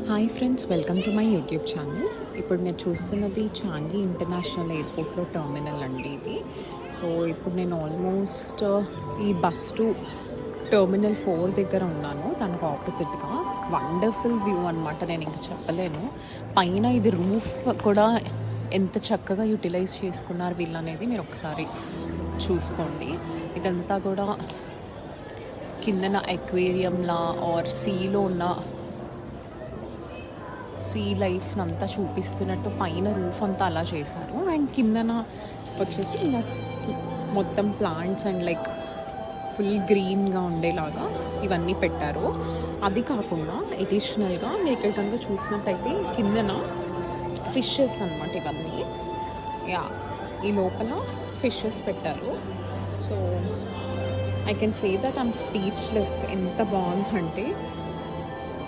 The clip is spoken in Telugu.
Hi friends, welcome to my YouTube channel. ఇప్పుడు నేను చూస్తున్నది చాంగి ఇంటర్నేషనల్ ఎయిర్పోర్ట్లో టర్మినల్ అండి ఇది. సో ఇప్పుడు నేను ఆల్మోస్ట్ ఈ బస్ టు టర్మినల్ 4 దగ్గర ఉన్నాను. దానికి ఆపోజిట్గా వండర్ఫుల్ వ్యూ అనమాట. నేను ఇంకా చెప్పలేను. పైన ఇది రూఫ్ కూడా ఎంత చక్కగా యూటిలైజ్ చేసుకున్నారు వీళ్ళు అనేది మీరు ఒకసారి చూసుకోండి. ఇదంతా కూడా కిందన ఎక్వేరియంలా ఆర్ సీలో ఉన్న సీ లైఫ్ని అంతా చూపిస్తున్నట్టు పైన రూఫ్ అంతా అలా చేశారు. అండ్ కిందన వచ్చేసి ఇలా మొత్తం ప్లాంట్స్ అండ్ లైక్ ఫుల్ గ్రీన్గా ఉండేలాగా ఇవన్నీ పెట్టారు. అది కాకుండా ఎడిషనల్గా మీరు ఇక్కడ కనుక చూసినట్టయితే కిందన ఫిషెస్ అనమాట ఇవన్నీ. యా, ఈ లోపల ఫిషెస్ పెట్టారు. So I can say that I'm speechless. ఎంత బాగుందంటే